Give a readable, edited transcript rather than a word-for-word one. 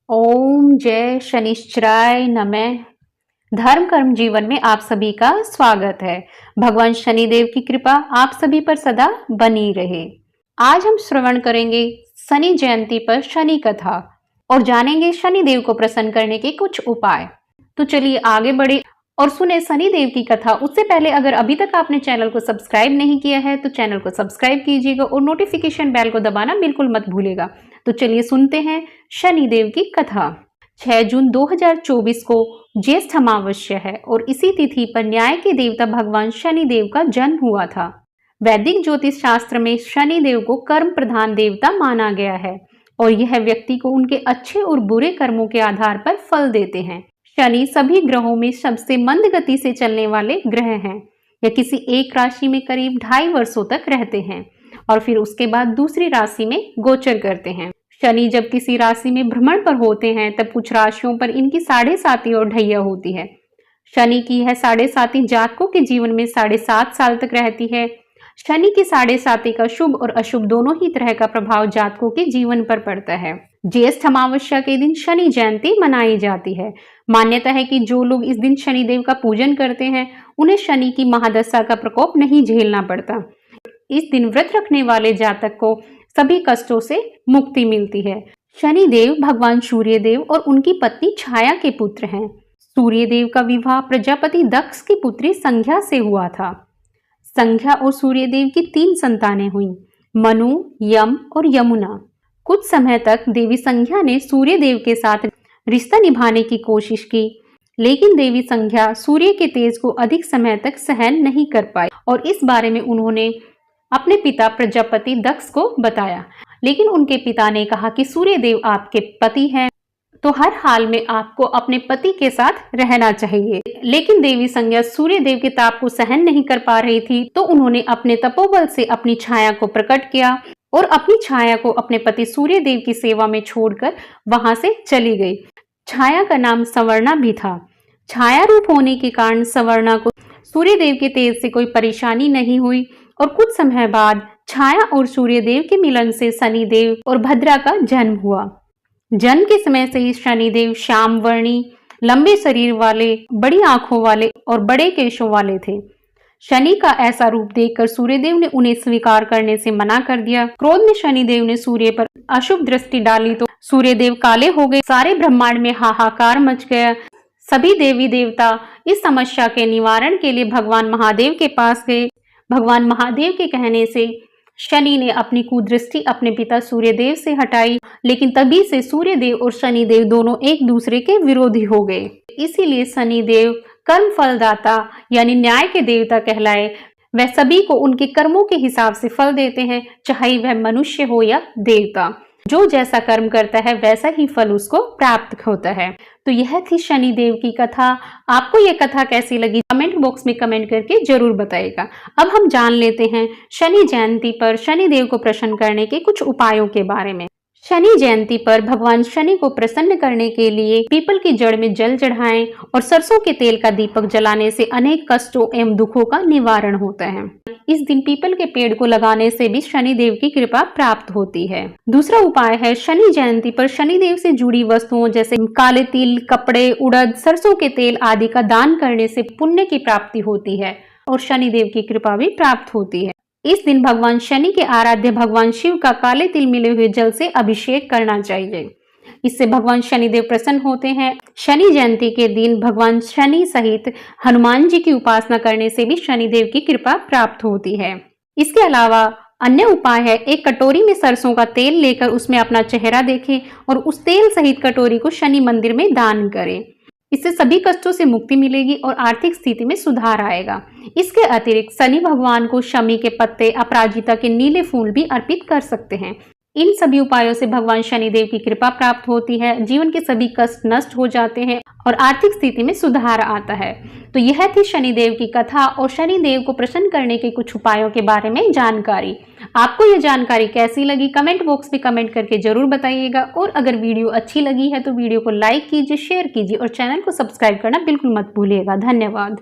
ओम जय शनिश्चराय नमः। धर्म कर्म जीवन में आप सभी का स्वागत है। भगवान शनिदेव की कृपा आप सभी पर सदा बनी रहे। आज हम श्रवण करेंगे शनि जयंती पर शनि कथा और जानेंगे शनिदेव को प्रसन्न करने के कुछ उपाय। तो चलिए आगे बढ़े और सुने शनिदेव की कथा। उससे पहले अगर अभी तक आपने चैनल को सब्सक्राइब नहीं किया है तो चैनल को सब्सक्राइब कीजिएगा और नोटिफिकेशन बेल को दबाना बिल्कुल मत भूलिएगा। तो चलिए सुनते हैं शनिदेव की कथा। 6 जून 2024 को ज्येष्ठ अमावस्या है और इसी तिथि पर न्याय के देवता भगवान शनिदेव का जन्म हुआ था। वैदिक ज्योतिष शास्त्र में शनिदेव को कर्म प्रधान देवता माना गया है और यह व्यक्ति को उनके अच्छे और बुरे कर्मों के आधार पर फल देते हैं। शनि सभी ग्रहों में सबसे मंद गति से चलने वाले ग्रह हैं। यह किसी एक राशि में करीब 2.5 वर्षों तक रहते हैं और फिर उसके बाद दूसरी राशि में गोचर करते हैं। शनि जब किसी राशि में भ्रमण पर होते हैं तब कुछ राशियों पर इनकी 7.5 और ढैया होती है। शनि की यह 7.5 जातकों के जीवन में 7.5 साल तक रहती है। शनि की 7.5 का शुभ और अशुभ दोनों ही तरह का प्रभाव जातकों के जीवन पर पड़ता है। ज्येष्ठ अमावस्या के दिन शनि जयंती मनाई जाती है। मान्यता है कि जो लोग इस दिन शनिदेव का पूजन करते हैं उन्हें शनि की महादशा का प्रकोप नहीं झेलना पड़ता। इस दिन व्रत रखने वाले जातक को सभी कष्टों से मुक्ति मिलती है। शनिदेव भगवान सूर्यदेव और उनकी पत्नी छाया के पुत्र हैं। सूर्यदेव का विवाह प्रजापति दक्ष की पुत्री संध्या से हुआ था। संध्या और सूर्यदेव की 3 संतानें हुईं, मनु, यम और यमुना। कुछ समय तक देवी संध्या ने सूर्यदेव के साथ रिश्ता निभाने की कोशिश की, लेकिन देवी संध्या सूर्य के तेज को अधिक समय तक सहन नहीं कर पाई और इस बारे में उन्होंने अपने पिता प्रजापति दक्ष को बताया। लेकिन उनके पिता ने कहा कि सूर्यदेव आपके पति हैं, तो हर हाल में आपको अपने पति के साथ रहना चाहिए। लेकिन देवी संध्या सूर्यदेव के ताप को सहन नहीं कर पा रही थी, तो उन्होंने अपने तपोबल से अपनी छाया को प्रकट किया और अपनी छाया को अपने पति सूर्यदेव की सेवा में छोड़कर वहां से चली गई। छाया का नाम सवर्णा भी था। छाया रूप होने के कारण सवर्णा को सूर्यदेव के तेज से कोई परेशानी नहीं हुई और कुछ समय बाद छाया और सूर्यदेव के मिलन से शनिदेव और भद्रा का जन्म हुआ। जन्म के समय से ही शनिदेव श्याम वर्णी, लंबे शरीर वाले, बड़ी आंखों वाले और बड़े केशों वाले थे। शनि का ऐसा रूप देखकर सूर्यदेव ने उन्हें स्वीकार करने से मना कर दिया। क्रोध में शनिदेव ने सूर्य पर अशुभ दृष्टि डाली तो सूर्यदेव काले हो गए। सारे ब्रह्मांड में हाहाकार मच गया। सभी देवी देवता इस समस्या के निवारण के लिए भगवान महादेव के पास गए। भगवान महादेव के कहने से शनि ने अपनी कुदृष्टि अपने पिता सूर्यदेव से हटाई, लेकिन तभी से सूर्यदेव और शनिदेव दोनों एक दूसरे के विरोधी हो गए। इसीलिए शनिदेव कर्म फलदाता यानी न्याय के देवता कहलाए। वह सभी को उनके कर्मों के हिसाब से फल देते हैं, चाहे वह मनुष्य हो या देवता। जो जैसा कर्म करता है वैसा ही फल उसको प्राप्त होता है। तो यह थी शनिदेव की कथा। आपको यह कथा कैसी लगी कमेंट बॉक्स में कमेंट करके जरूर बताइएगा। अब हम जान लेते हैं शनि जयंती पर शनिदेव को प्रसन्न करने के कुछ उपायों के बारे में। शनि जयंती पर भगवान शनि को प्रसन्न करने के लिए पीपल की जड़ में जल चढ़ाएं और सरसों के तेल का दीपक जलाने से अनेक कष्टों एवं दुखों का निवारण होता है। इस दिन पीपल के पेड़ को लगाने से भी शनिदेव की कृपा प्राप्त होती है। दूसरा उपाय है शनि जयंती पर शनिदेव से जुड़ी वस्तुओं जैसे काले तिल, कपड़े, उड़द, सरसों के तेल आदि का दान करने से पुण्य की प्राप्ति होती है और शनिदेव की कृपा भी प्राप्त होती है। इस दिन भगवान शनि के आराध्य भगवान शिव का काले तिल मिले हुए जल से अभिषेक करना चाहिए। इससे भगवान शनिदेव प्रसन्न होते हैं। शनि जयंती के दिन भगवान शनि सहित हनुमान जी की उपासना करने से भी शनिदेव की कृपा प्राप्त होती है। इसके अलावा अन्य उपाय है, एक कटोरी में सरसों का तेल लेकर उसमें अपना चेहरा देखें और उस तेल सहित कटोरी को शनि मंदिर में दान करें। इससे सभी कष्टों से मुक्ति मिलेगी और आर्थिक स्थिति में सुधार आएगा। इसके अतिरिक्त शनि भगवान को शमी के पत्ते, अपराजिता के नीले फूल भी अर्पित कर सकते हैं। इन सभी उपायों से भगवान शनिदेव की कृपा प्राप्त होती है, जीवन के सभी कष्ट नष्ट हो जाते हैं और आर्थिक स्थिति में सुधार आता है। तो यह थी शनिदेव की कथा और शनिदेव को प्रसन्न करने के कुछ उपायों के बारे में जानकारी। आपको यह जानकारी कैसी लगी कमेंट बॉक्स में कमेंट करके जरूर बताइएगा और अगर वीडियो अच्छी लगी है तो वीडियो को लाइक कीजिए, शेयर कीजिए और चैनल को सब्सक्राइब करना बिल्कुल मत भूलिएगा। धन्यवाद।